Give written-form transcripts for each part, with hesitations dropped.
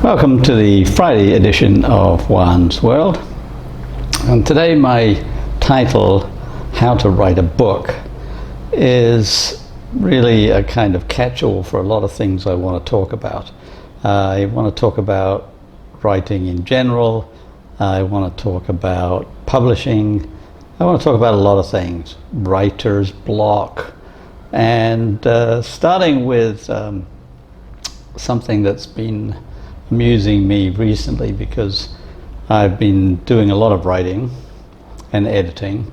Welcome to the Friday edition of Juan's World. And today my title, How to Write a Book, is really a kind of catch-all for a lot of things I want to talk about. I want to talk about writing in general. I want to talk about publishing. I want to talk about a lot of things. Writer's block. And starting with something that's been amusing me recently, because I've been doing a lot of writing and editing,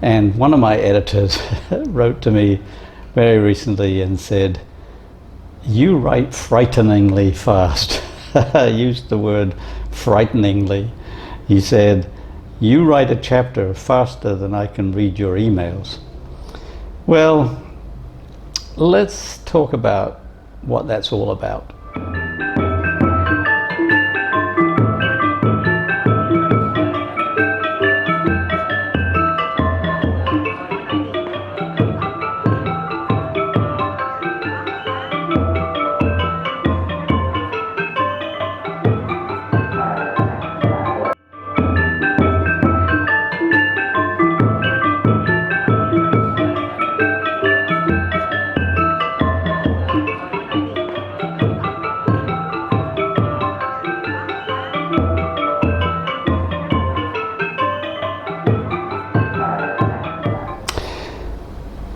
and one of my editors wrote to me very recently and said, "You write frighteningly fast." I used the word frighteningly. He said, "You write a chapter faster than I can read your emails." Well, let's talk about what that's all about.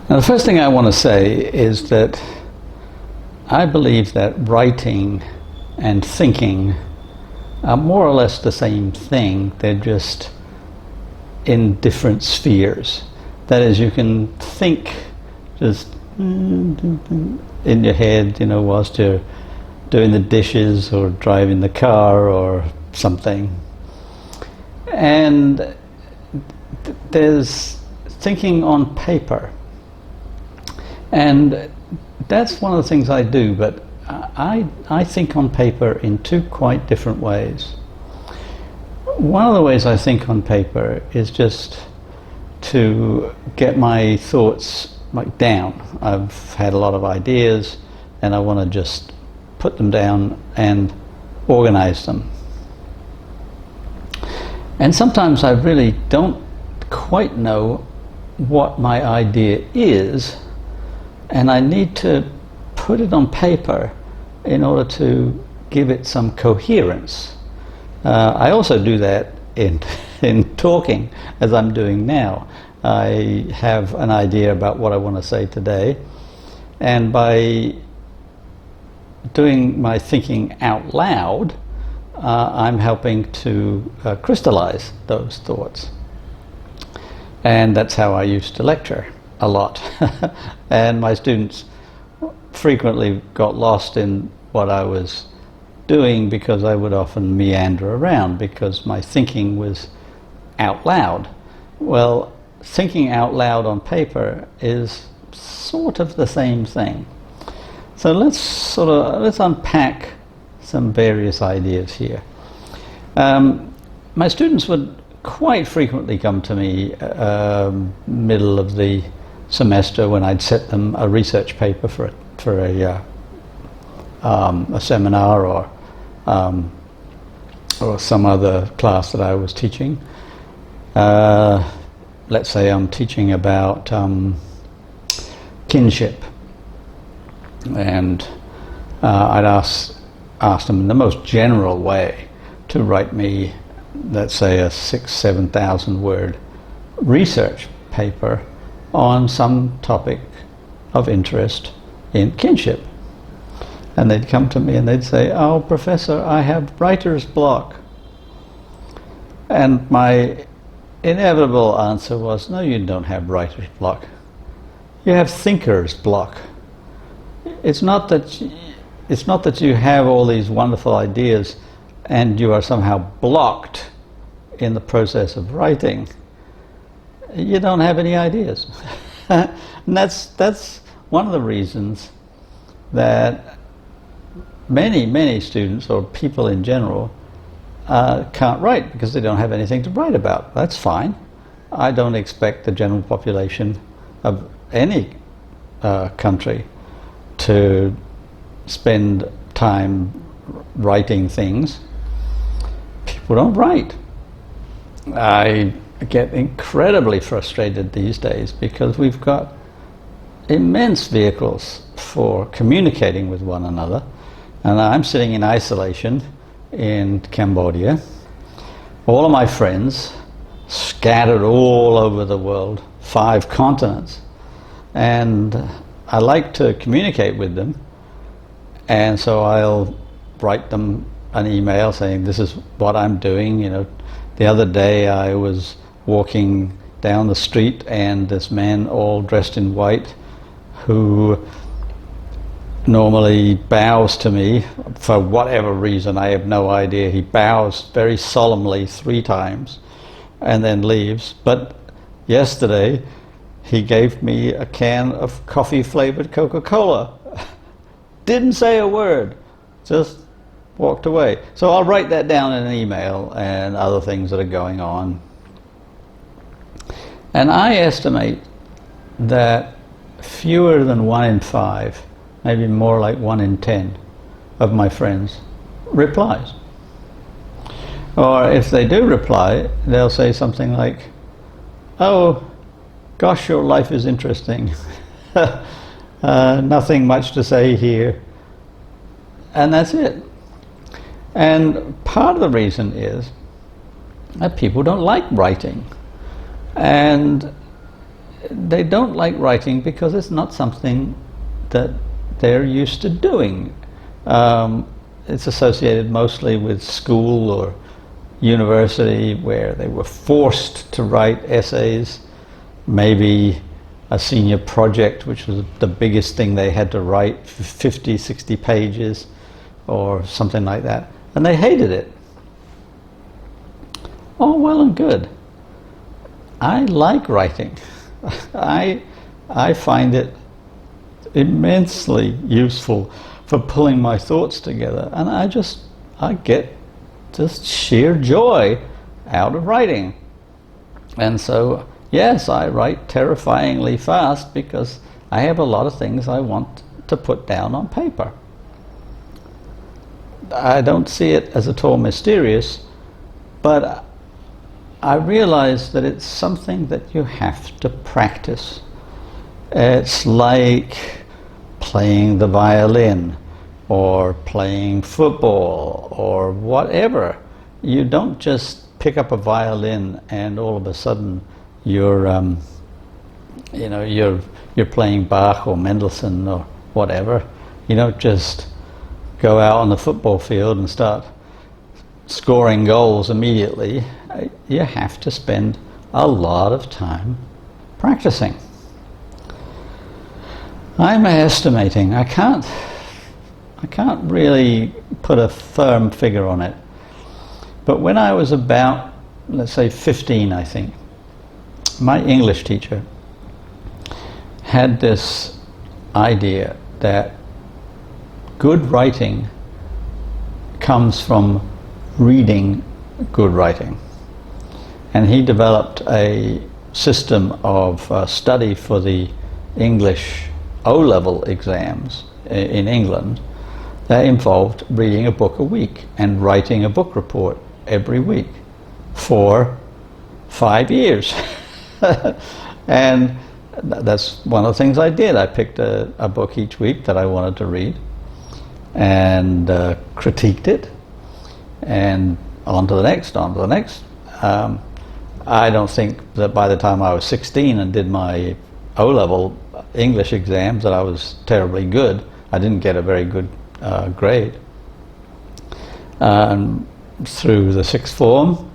Now, the first thing I want to say is that I believe that writing and thinking are more or less the same thing. They're just in different spheres. That is, you can think just in your head, whilst you're doing the dishes or driving the car or something. And there's thinking on paper. And that's one of the things I do, but I think on paper in two quite different ways. One of the ways I think on paper is just to get my thoughts down. I've had a lot of ideas and I want to just put them down and organize them. And sometimes I really don't quite know what my idea is, and I need to put it on paper in order to give it some coherence. I also do that in talking, as I'm doing now. I have an idea about what I want to say today, and by doing my thinking out loud, I'm helping to crystallize those thoughts. And that's how I used to lecture a lot. And my students frequently got lost in what I was doing, because I would often meander around because my thinking was out loud. Well, thinking out loud on paper is sort of the same thing. So let's unpack some various ideas here. My students would quite frequently come to me middle of the semester when I'd set them a research paper for a seminar or some other class that I was teaching. Let's say I'm teaching about kinship, and I'd ask them in the most general way to write me, let's say, a 6,000-7,000 word research paper on some topic of interest in kinship. And they'd come to me and they'd say, "Oh, Professor, I have writer's block." And my inevitable answer was, "No, you don't have writer's block. You have thinker's block. It's not that you have all these wonderful ideas and you are somehow blocked in the process of writing. You don't have any ideas." And that's one of the reasons that many students, or people in general, can't write, because they don't have anything to write about. That's fine. I don't expect the general population of any country to spend time writing things, people don't write. I get incredibly frustrated these days because we've got immense vehicles for communicating with one another, and I'm sitting in isolation in Cambodia. All of my friends scattered all over the world, 5 continents, and I like to communicate with them, and so I'll write them an email saying this is what I'm doing. You know, the other day I was walking down the street and this man all dressed in white who normally bows to me for whatever reason, I have no idea. He bows very solemnly 3 times and then leaves. But yesterday he gave me a can of coffee flavored Coca-Cola. Didn't say a word, just walked away. So I'll write that down in an email and other things that are going on. And I estimate that fewer than 1 in 5, maybe more like 1 in 10 of my friends replies. Or if they do reply, they'll say something like, oh, gosh, your life is interesting. Nothing much to say here. And that's it. And part of the reason is that people don't like writing. And they don't like writing because it's not something that they're used to doing. It's associated mostly with school or university where they were forced to write essays, maybe a senior project, which was the biggest thing they had to write, 50, 60 pages or something like that, and they hated it. Oh, well and good. I like writing. I find it immensely useful for pulling my thoughts together, and I get just sheer joy out of writing. And so yes, I write terrifyingly fast because I have a lot of things I want to put down on paper. I don't see it as at all mysterious, but I realize that it's something that you have to practice. It's like playing the violin or playing football or whatever. You don't just pick up a violin and all of a sudden you're playing Bach or Mendelssohn or whatever. You don't just go out on the football field and start scoring goals immediately. You have to spend a lot of time practicing. I'm estimating, I can't really put a firm figure on it, but when I was about, let's say 15, I think, my English teacher had this idea that good writing comes from reading good writing. And he developed a system of study for the English O-level exams in England that involved reading a book a week and writing a book report every week for 5 years. And that's one of the things I did. I picked a book each week that I wanted to read and critiqued it, and on to the next. I don't think that by the time I was 16 and did my O-level English exams that I was terribly good. I didn't get a very good grade. Through the 6th form,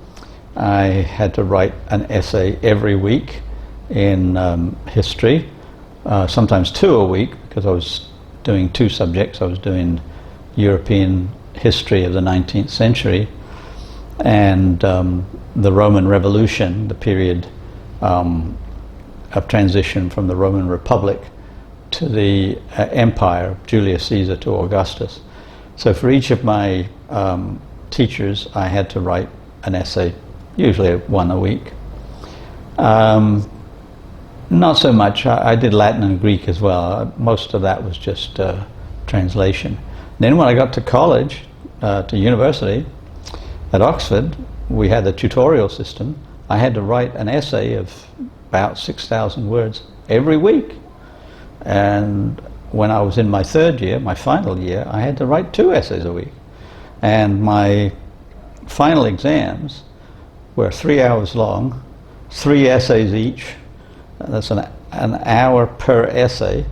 I had to write an essay every week in history, sometimes 2 a week, because I was doing 2 subjects. I was doing European history of the 19th century and the Roman Revolution, the period of transition from the Roman Republic to the empire of Julius Caesar to Augustus. So for each of my teachers, I had to write an essay, usually 1 a week. Not so much. I did Latin and Greek as well. Most of that was just translation. Then when I got to college, to university at Oxford, we had a tutorial system. I had to write an essay of about 6,000 words every week. And when I was in my third year, my final year, I had to write 2 essays a week. And my final exams were 3 hours long, 3 essays each. That's an hour per essay.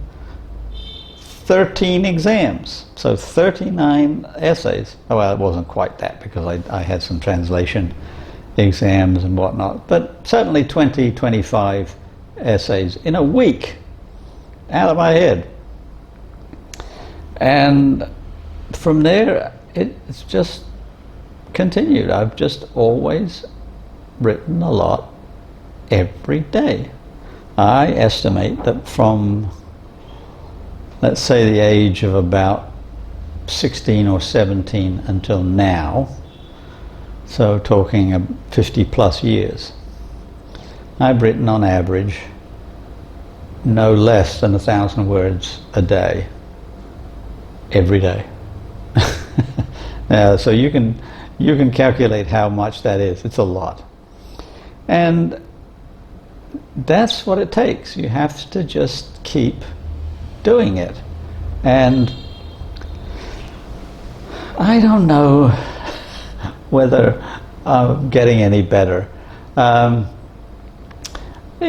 13 exams, so 39 essays. Oh, well, it wasn't quite that because I had some translation exams and whatnot, but certainly 20, 25 essays in a week out of my head. And from there, it's just continued. I've just always written a lot every day. I estimate that from, let's say, the age of about 16 or 17 until now, so talking 50 plus years, I've written on average no less than 1,000 words a day, every day. So you can calculate how much that is. It's a lot. And that's what it takes. You have to just keep doing it. And I don't know whether I'm getting any better. You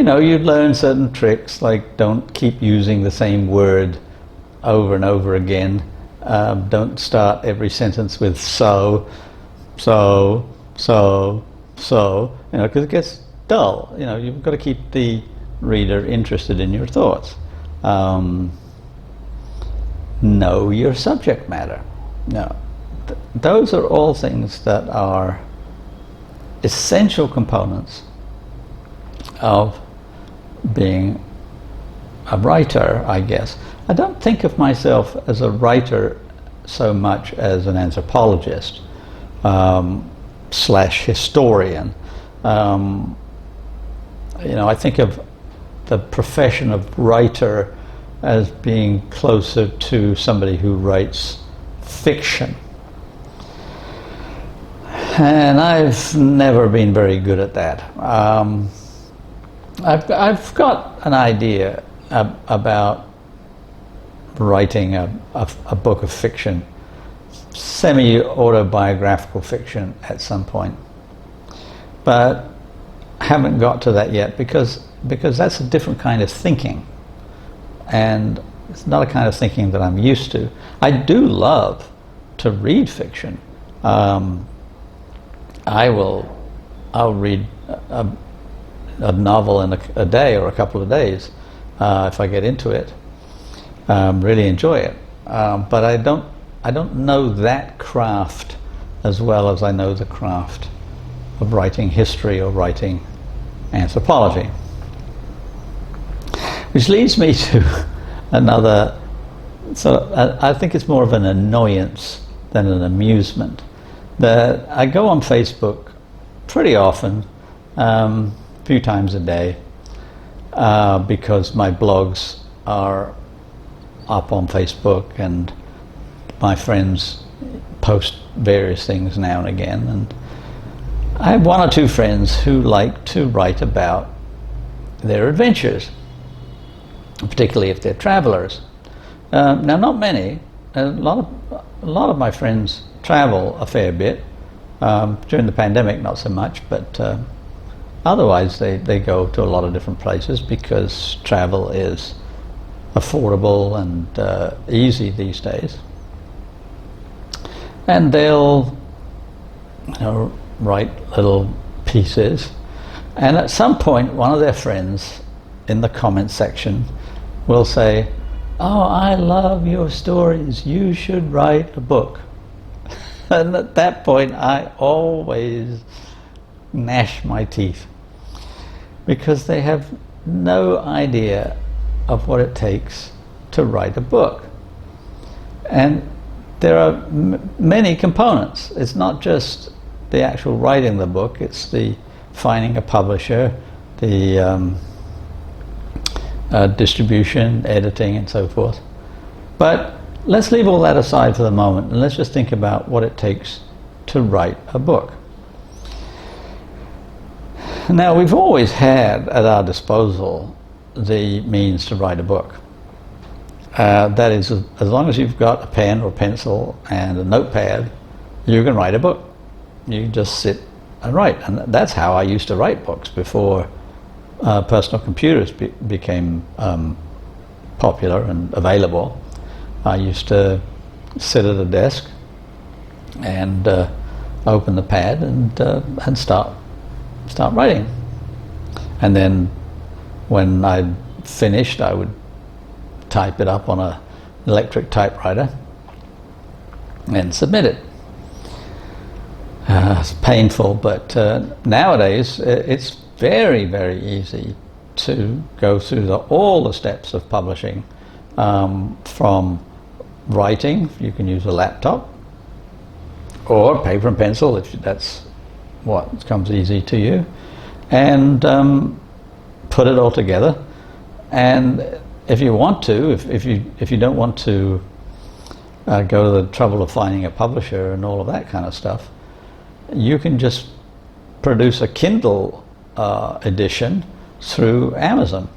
know, you learn certain tricks, like don't keep using the same word over and over again. Don't start every sentence with so, you know, because it gets dull. You know, you've got to keep the reader interested in your thoughts. Know your subject matter. Now, those are all things that are essential components of being a writer, I guess. I don't think of myself as a writer so much as an anthropologist slash historian. You know, I think of the profession of writer as being closer to somebody who writes fiction. And I've never been very good at that. I've got an idea about writing a book of fiction, semi-autobiographical fiction at some point, but haven't got to that yet because that's a different kind of thinking, and it's not a kind of thinking that I'm used to. I do love to read fiction. I'll read a novel in a day or a couple of days if I get into it. Really enjoy it, but I don't know that craft as well as I know the craft of writing history or writing anthropology. Which leads me to another, so I think it's more of an annoyance than an amusement, that I go on Facebook pretty often, a few times a day, because my blogs are up on Facebook and my friends post various things now and again, and I have 1 or 2 friends who like to write about their adventures, particularly if they're travelers. Now, not many. A lot of my friends travel a fair bit. During the pandemic, not so much, but otherwise they go to a lot of different places because travel is affordable and easy these days. And they'll, you know, write little pieces, and at some point one of their friends in the comment section will say, "Oh, I love your stories, you should write a book." And at that point I always gnash my teeth, because they have no idea of what it takes to write a book. And there are many components. It's not just the actual writing the book, it's the finding a publisher, the distribution, editing, and so forth. But let's leave all that aside for the moment and let's just think about what it takes to write a book. Now, we've always had at our disposal the means to write a book. That is, as long as you've got a pen or pencil and a notepad, you can write a book. You just sit and write. And that's how I used to write books before personal computers became popular and available. I used to sit at a desk and open the pad and start writing. And then when I'd finished, I would type it up on an electric typewriter and submit it. It's painful, but nowadays it's very, very easy to go through all the steps of publishing, from writing. You can use a laptop or paper and pencil if that's what comes easy to you, and put it all together. And if you want to, if you don't want to go to the trouble of finding a publisher and all of that kind of stuff, you can just produce a Kindle edition through Amazon.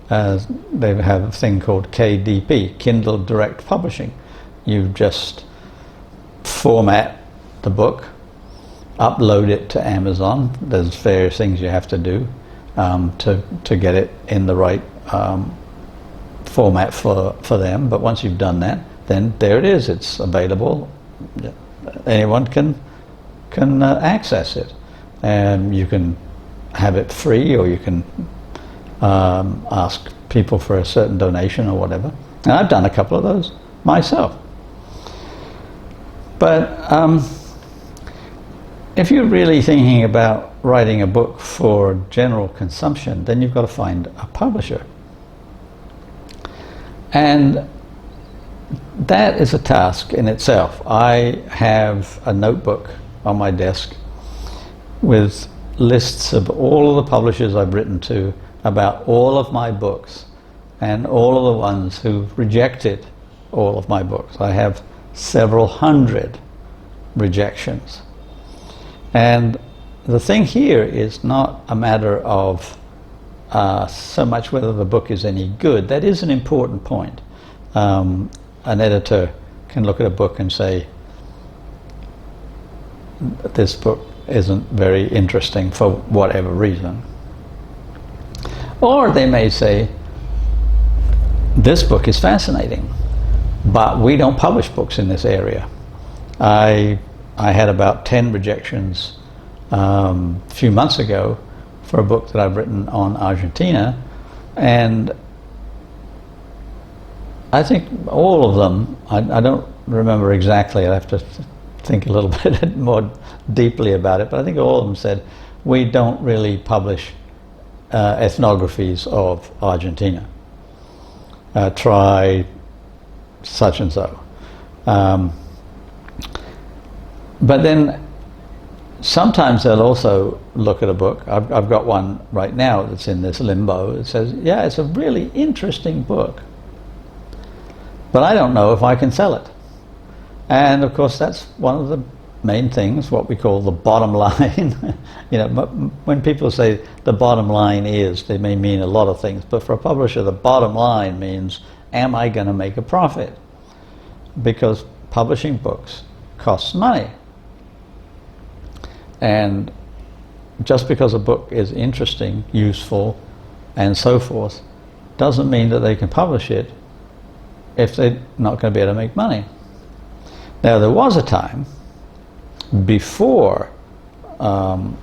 They have a thing called KDP, Kindle Direct Publishing. You just format the book, upload it to Amazon. There's various things you have to do to get it in the right format for them. But once you've done that, then there it is. It's available. Anyone can access it, and you can have it free, or you can ask people for a certain donation or whatever. And I've done a couple of those myself. But if you're really thinking about writing a book for general consumption, then you've got to find a publisher. And that is a task in itself. I have a notebook on my desk with lists of all of the publishers I've written to about all of my books, and all of the ones who've rejected all of my books. I have several hundred rejections. And the thing here is not a matter of so much whether the book is any good. That is an important point. An editor can look at a book and say, this book isn't very interesting for whatever reason. Or they may say, this book is fascinating, but we don't publish books in this area. I had about 10 rejections a few months ago for a book that I've written on Argentina, and I think all of them, I don't remember exactly, I have to think a little bit more deeply about it, but I think all of them said, we don't really publish ethnographies of Argentina. Try such and so. But then sometimes they'll also look at a book. I've got one right now that's in this limbo. It says, yeah, it's a really interesting book, but I don't know if I can sell it. And of course that's one of the main things, what we call the bottom line. You know, when people say the bottom line is, they may mean a lot of things, but for a publisher the bottom line means, am I going to make a profit? Because publishing books costs money. And just because a book is interesting, useful, and so forth, doesn't mean that they can publish it if they're not going to be able to make money. Now, there was a time before the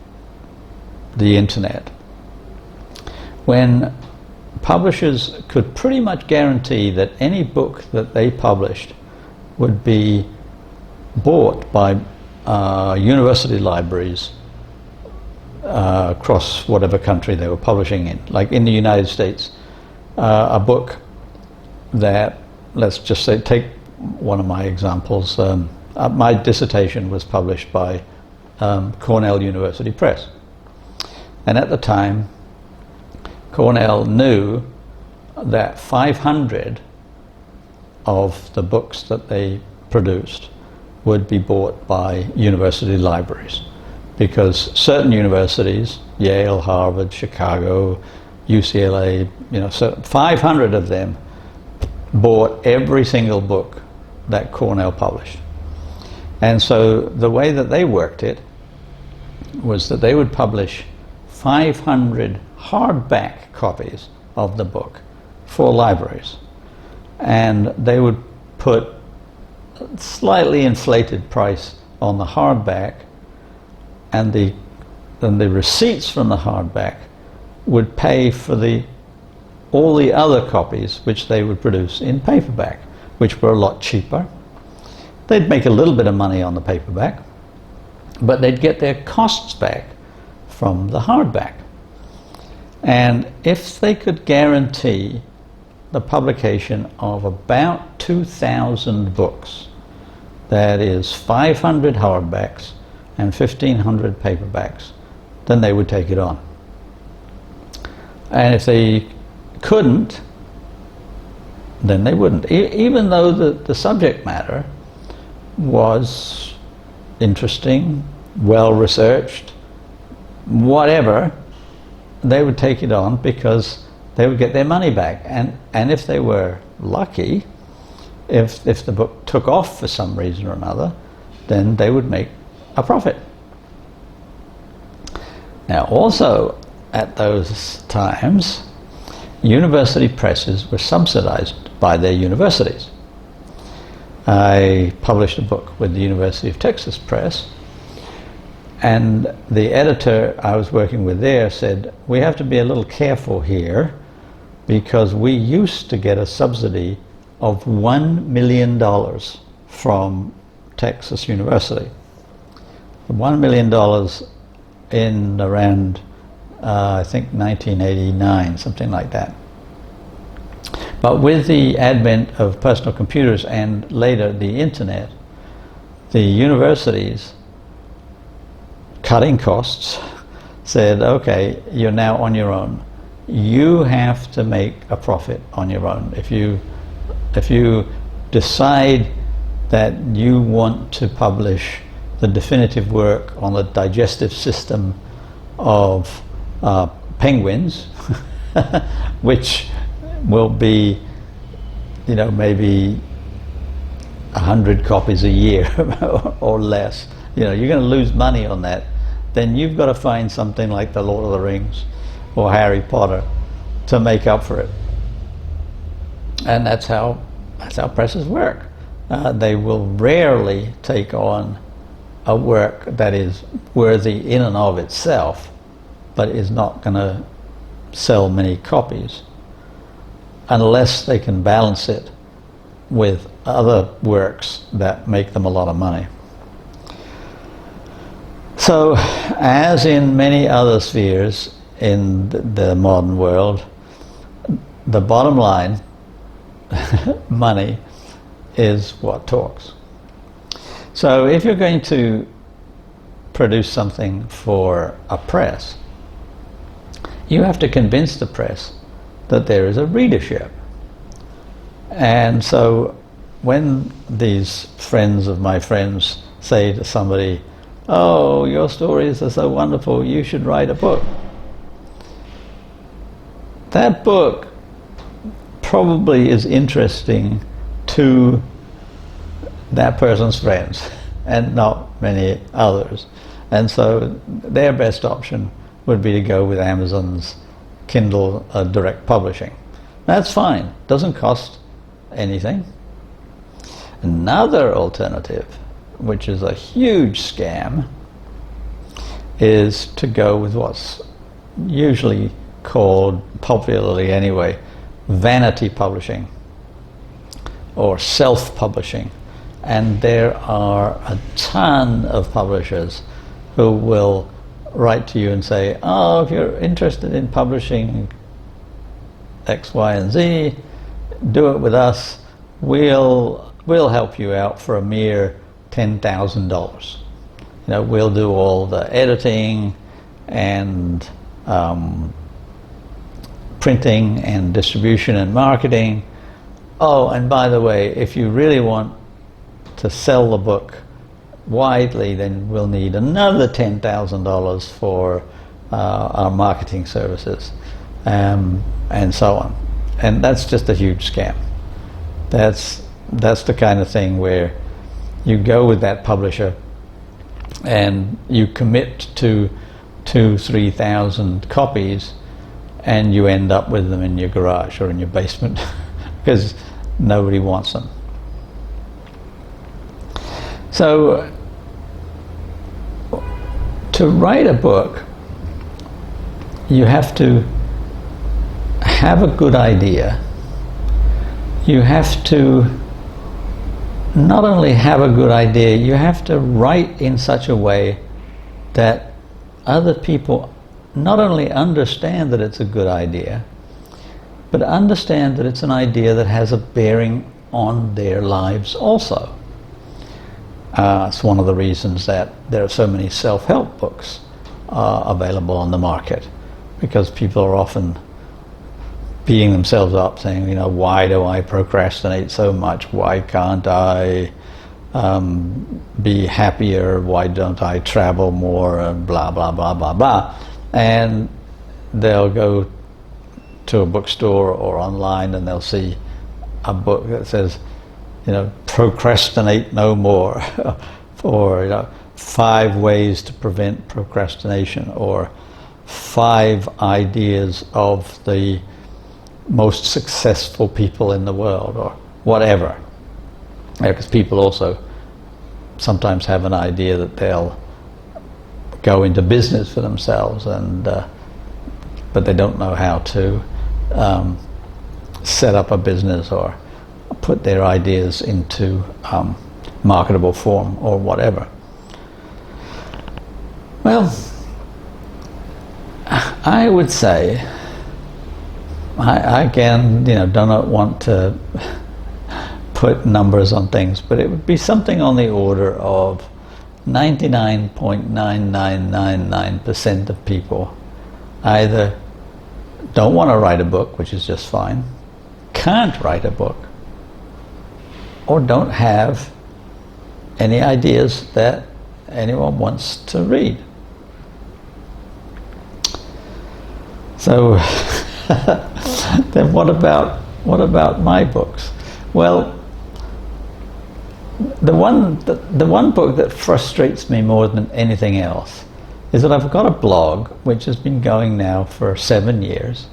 internet when publishers could pretty much guarantee that any book that they published would be bought by university libraries across whatever country they were publishing in. Like in the United States, a book that, let's just say, take one of my examples, my dissertation was published by Cornell University Press. And at the time, Cornell knew that 500 of the books that they produced would be bought by university libraries, because certain universities, Yale, Harvard, Chicago, UCLA, so 500 of them bought every single book that Cornell published. And so the way that they worked it was that they would publish 500 hardback copies of the book for libraries, and they would put a slightly inflated price on the hardback, and the receipts from the hardback would pay for all the other copies which they would produce in paperback, which were a lot cheaper. They'd make a little bit of money on the paperback, but they'd get their costs back from the hardback. And if they could guarantee the publication of about 2,000 books, that is 500 hardbacks and 1,500 paperbacks, then they would take it on. And if they couldn't, then they wouldn't. Even though the subject matter was interesting, well researched, whatever, they would take it on because they would get their money back. And if they were lucky, if the book took off for some reason or another, then they would make a profit. Now also at those times, university presses were subsidized by their universities. I published a book with the University of Texas Press, and the editor I was working with there said, we have to be a little careful here because we used to get a subsidy of $1 million from Texas University. $1 million in around, I think 1989, something like that. But with the advent of personal computers and later the internet, the universities, cutting costs, said, okay, you're now on your own. You have to make a profit on your own. If you decide that you want to publish the definitive work on the digestive system of penguins, which will be, maybe 100 copies a year or less. You're going to lose money on that. Then you've got to find something like The Lord of the Rings or Harry Potter to make up for it. And that's how presses work. They will rarely take on a work that is worthy in and of itself, but is not going to sell many copies unless they can balance it with other works that make them a lot of money. So, as in many other spheres in the modern world, the bottom line, money, is what talks. So if you're going to produce something for a press, you have to convince the press that there is a readership. And so when these friends of my friends say to somebody, oh, your stories are so wonderful, you should write a book. That book probably is interesting to that person's friends and not many others. And so their best option would be to go with Amazon's Kindle direct publishing. That's fine, doesn't cost anything. Another alternative, which is a huge scam, is to go with what's usually called, popularly anyway, vanity publishing or self-publishing. And there are a ton of publishers who will write to you and say, oh, if you're interested in publishing X, Y, and Z, do it with us. We'll help you out for a mere $10,000. We'll do all the editing and printing and distribution and marketing. Oh, and by the way, if you really want to sell the book widely, then we'll need another $10,000 for our marketing services, and so on. And that's just a huge scam. That's the kind of thing where you go with that publisher and you commit to 2,000-3,000 copies, and you end up with them in your garage or in your basement because nobody wants them. So to write a book, you have to have a good idea. You have to not only have a good idea, you have to write in such a way that other people not only understand that it's a good idea, but understand that it's an idea that has a bearing on their lives also. It's one of the reasons that there are so many self-help books available on the market, because people are often beating themselves up saying, you know, why do I procrastinate so much? Why can't I be happier? Why don't I travel more? And blah, blah, blah, blah, blah. And they'll go to a bookstore or online and they'll see a book that says, you know, procrastinate no more, or, you know, 5 ways to prevent procrastination, or 5 ideas of the most successful people in the world, or whatever. Because people also sometimes have an idea that they'll go into business for themselves, and but they don't know how to set up a business or put their ideas into marketable form or whatever. Well, I would say, I again, you know, do not want to put numbers on things, but it would be something on the order of 99.9999% of people either don't want to write a book, which is just fine, can't write a book, or don't have any ideas that anyone wants to read. So then what about my books? Well, the one book that frustrates me more than anything else is that I've got a blog which has been going now for 7 years.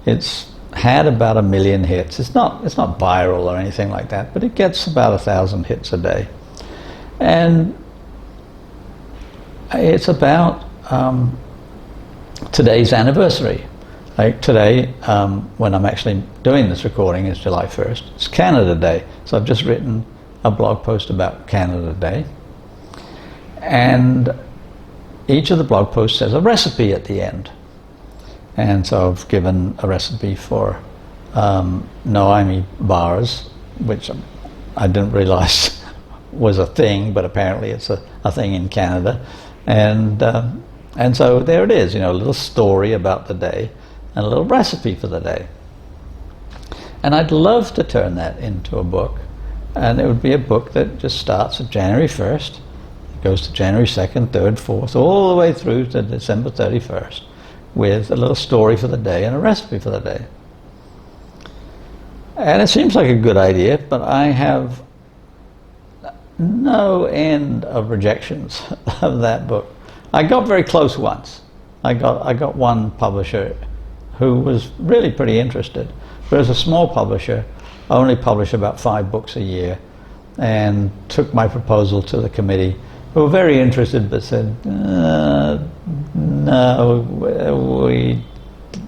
It's had about 1 million hits. It's not viral or anything like that, but it gets about 1,000 hits a day, and it's about today's anniversary. Like today, when I'm actually doing this recording, is July 1st. It's Canada Day, so I've just written a blog post about Canada Day, and each of the blog posts has a recipe at the end. And so I've given a recipe for Noami bars, which I didn't realize was a thing, but apparently it's a thing in Canada. And so there it is, you know, a little story about the day and a little recipe for the day. And I'd love to turn that into a book. And it would be a book that just starts at January 1st, goes to January 2nd, 3rd, 4th, all the way through to December 31st, with a little story for the day and a recipe for the day. And it seems like a good idea, but I have no end of rejections of that book. I got very close once. I got one publisher who was really pretty interested. But as a small publisher, I only publish about 5 books a year, and took my proposal to the committee, who were very interested but said, no,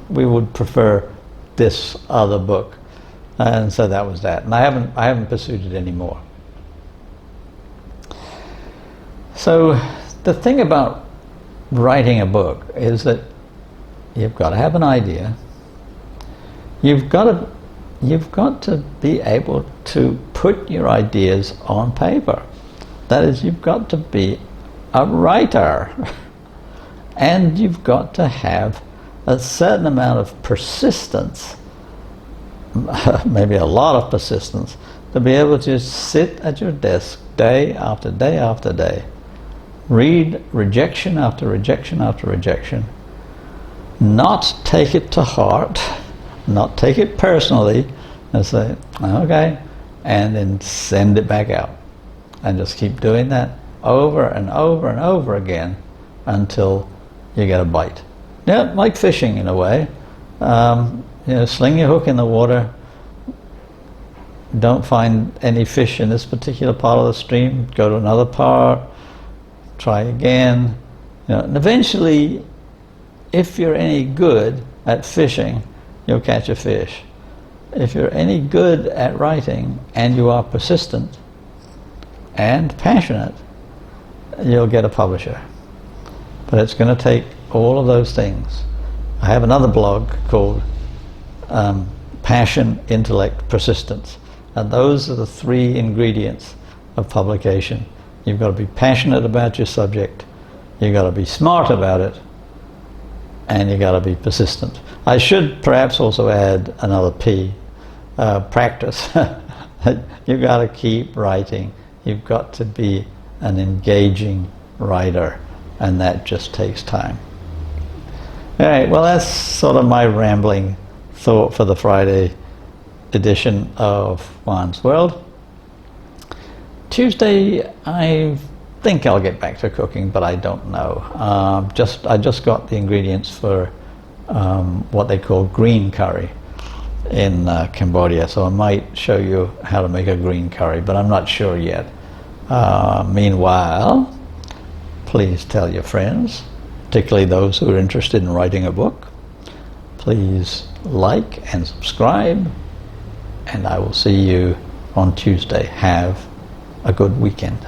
we would prefer this other book. And so that was that. And I haven't pursued it anymore. So the thing about writing a book is that you've got to have an idea. You've got to be able to put your ideas on paper. That is, you've got to be a writer. And you've got to have a certain amount of persistence maybe a lot of persistence, to be able to sit at your desk day after day after day, read rejection after rejection after rejection, not take it to heart, not take it personally, and say, okay, and then send it back out. And just keep doing that over and over and over again until you get a bite. Yeah, like fishing in a way. Sling your hook in the water, don't find any fish in this particular part of the stream, go to another part, try again. And eventually, if you're any good at fishing, you'll catch a fish. If you're any good at writing and you are persistent and passionate, you'll get a publisher. But it's going to take all of those things. I have another blog called Passion, Intellect, Persistence. And those are the 3 ingredients of publication. You've got to be passionate about your subject, you've got to be smart about it, and you've got to be persistent. I should perhaps also add another P, practice. You've got to keep writing. You've got to be an engaging writer, and that just takes time. All right, well, that's sort of my rambling thought for the Friday edition of Juan's World. Tuesday, I think I'll get back to cooking, but I don't know. I just got the ingredients for what they call green curry in Cambodia, so I might show you how to make a green curry, but I'm not sure yet. Meanwhile, please tell your friends, particularly those who are interested in writing a book. Please like and subscribe, and I will see you on Tuesday. Have a good weekend.